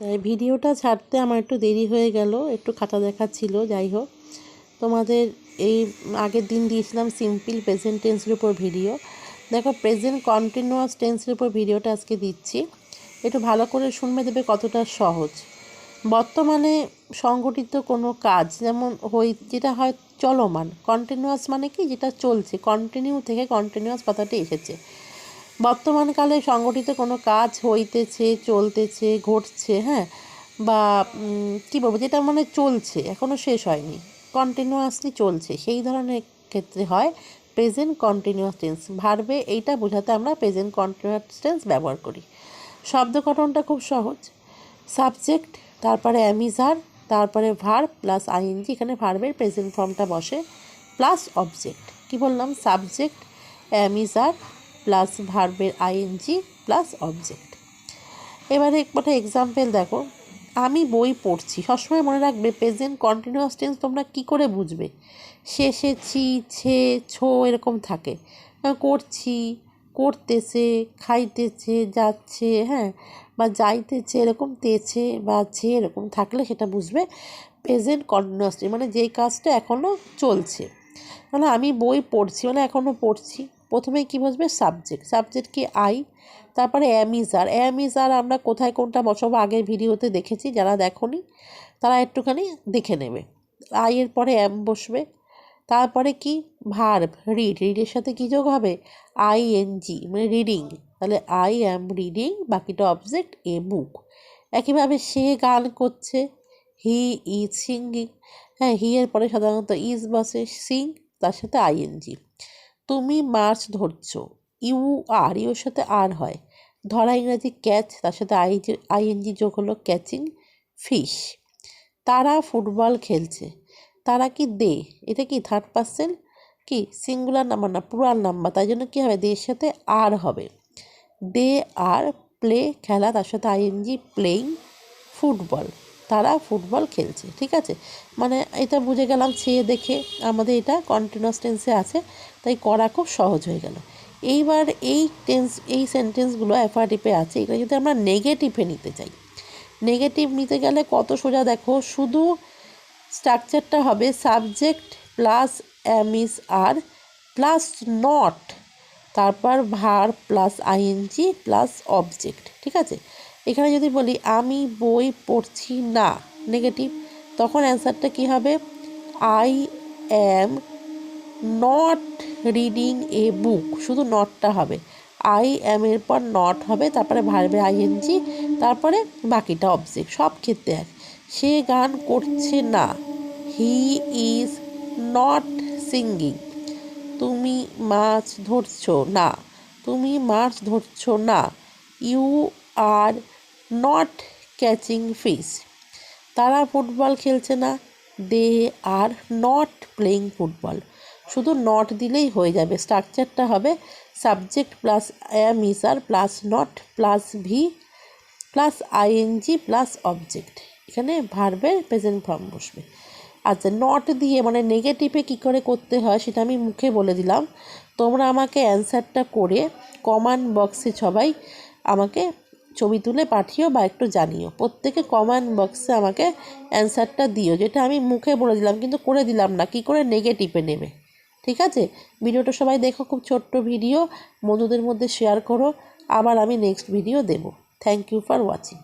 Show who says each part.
Speaker 1: তাই ভিডিওটা ছাড়তে আমার একটু দেরি হয়ে গেল, একটু খাতা দেখাচ্ছিল। যাই হোক, তোমাদের এই আগের দিন দিয়েছিলাম সিম্পল প্রেজেন্ট টেন্সের উপর ভিডিও। দেখো, প্রেজেন্ট কন্টিনিউয়াস টেন্সের উপর ভিডিওটা আজকে দিচ্ছি, একটু ভালো করে শুনবে, দেবে কতটা সহজ। বর্তমানে সংগঠিত কোনো কাজ, যেমন যেটা হয় চলমান, কন্টিনিউয়াস মানে কি, যেটা চলছে, কন্টিনিউ থেকে কন্টিনিউয়াস কথাটি এসেছে। বর্তমানকালে সংগঠিত কোনো কাজ হইতেছে, চলতেছে, ঘটছে, হ্যাঁ, বা কী বলবো, যেটা মানে চলছে, এখনও শেষ হয়নি, কন্টিনিউয়াসলি চলছে, সেই ধরনের ক্ষেত্রে হয় প্রেজেন্ট কন্টিনিউয়াস টেন্স। ভার্বে এইটা বোঝাতে আমরা প্রেজেন্ট কন্টিনিউয়াস টেন্স ব্যবহার করি। শব্দ গঠনটা খুব সহজ। সাবজেক্ট, তারপরে অ্যামিজার, তারপরে ভার্ব প্লাস আইএনজি, এখানে ভার্বের প্রেজেন্ট ফর্মটা বসে, প্লাস অবজেক্ট। কি বললাম? সাবজেক্ট, অ্যামিজার প্লাস ভার্বের আইএনজি প্লাস অবজেক্ট। এবারে একটা এক্সাম্পল দেখো, আমি বই পড়ছি। সবসময় মনে রাখবে প্রেজেন্ট কন্টিনিউয়াস টেন্স তোমরা কী করে বুঝবে? শেষে ছি, ছে, ছো এরকম থাকে। করছি, করতেছে, খাইতেছে, যাচ্ছে, হ্যাঁ, বা যাইতেছে, এরকম তেছে বা ছে এরকম থাকলে সেটা বুঝবে প্রেজেন্ট কন্টিনিউয়াস টেন্স, মানে যেই কাজটা এখনও চলছে। মানে আমি বই পড়ছি মানে এখনও পড়ছি। প্রথমেই কী বুঝবে? সাবজেক্ট। সাবজেক্ট কি? আই। তারপরে অ্যামিজার। অ্যামিজার আমরা কোথায় কোনটা বসাবো আগের ভিডিওতে দেখেছি, যারা দেখোনি তারা একটুখানি দেখে নেবে। আইয়ের পরে অ্যাম বসবে। তারপরে কি? Verb, read. রিডের সাথে কী যোগ হবে? আইএনজি, মানে রিডিং। তাহলে আই অ্যাম রিডিং, বাকিটা অবজেক্ট, এ বুক। একইভাবে সে গান করছে, হি ইজ সিঙ্গিং। হ্যাঁ, হি এর পরে সাধারণত ইজ বসে, সিং তার সাথে আইএনজি। তুমি মাছ ধরছো, ইউ আর, ইউর সাথে আর হয়। ধরা ইংরাজি ক্যাচ, তার সাথে আইএনজি যোগ হলো ক্যাচিং ফিশ। তারা ফুটবল খেলছে। তারা কি? দে। এটা কি? থার্ড পার্সন, কি সিঙ্গুলার নাম্বার না, প্লুরাল নাম্বার, তাই জন্য কী হবে? দের সাথে আর হবে। দে আর প্লে, খেলা, তার সাথে আইএনজি, প্লেইং ফুটবল। তারা ফুটবল খেলছে। ঠিক আছে, মানে এটা বুঝে গেলাম সে দেখে আমাদের এটা কন্টিনিউয়াস টেন্সে আছে, তাই করা খুব সহজ হয়ে গেল। এইবার এই সেন্টেন্সগুলো অ্যাফারটিভে আছে, এটা যদি আমরা নেগেটিভে নিতে চাই, নেগেটিভ নিতে গেলে কত সোজা। দেখো, শুধু স্ট্রাকচারটা হবে subject plus am is are plus not, তারপর verb plus ING plus object. ঠিক আছে, এখানে যদি বলি আমি বই পড়ছি না, নেগেটিভ, তখন অ্যান্সারটা কী হবে? I am not reading a বুক। শুধু নটটা হবে, আই অ্যাম এর পর নট হবে, তারপরে ভার্বে আইএনজি, তারপরে বাকিটা অবজেক্ট। সব ক্ষেত্রে এক। সে গান করছে না, হি ইজ নট সিঙ্গিং। তুমি মাছ ধরছো না, তুমি মাছ ধরছো না, you are not catching fish. তারা ফুটবল খেলছে না, they are not playing football. শুধু নট দিলেই হয়ে যাবে। স্ট্রাকচারটা হবে subject plus am is are plus not plus V plus ING plus object. এখানে ভার্বের প্রেজেন্ট ফর্ম বসবে। আচ্ছা, নট দিয়ে মানে নেগেটিভে কী করে করতে হয় সেটা আমি মুখে বলে দিলাম। তোমরা আমাকে অ্যান্সারটা করে কমেন্ট বক্সে সবাই আমাকে ছবি তুলে পাঠিও বা একটু জানিও। প্রত্যেকে কমেন্ট বক্সে আমাকে অ্যান্সারটা দিও, যেটা আমি মুখে বলে দিলাম কিন্তু করে দিলাম না, কী করে নেগেটিভে নেবে। ঠিক আছে, ভিডিওটা সবাই দেখো, খুব ছোট্ট ভিডিও, বন্ধুদের মধ্যে শেয়ার করো। আবার আমি নেক্সট ভিডিও দেব। Thank you for watching.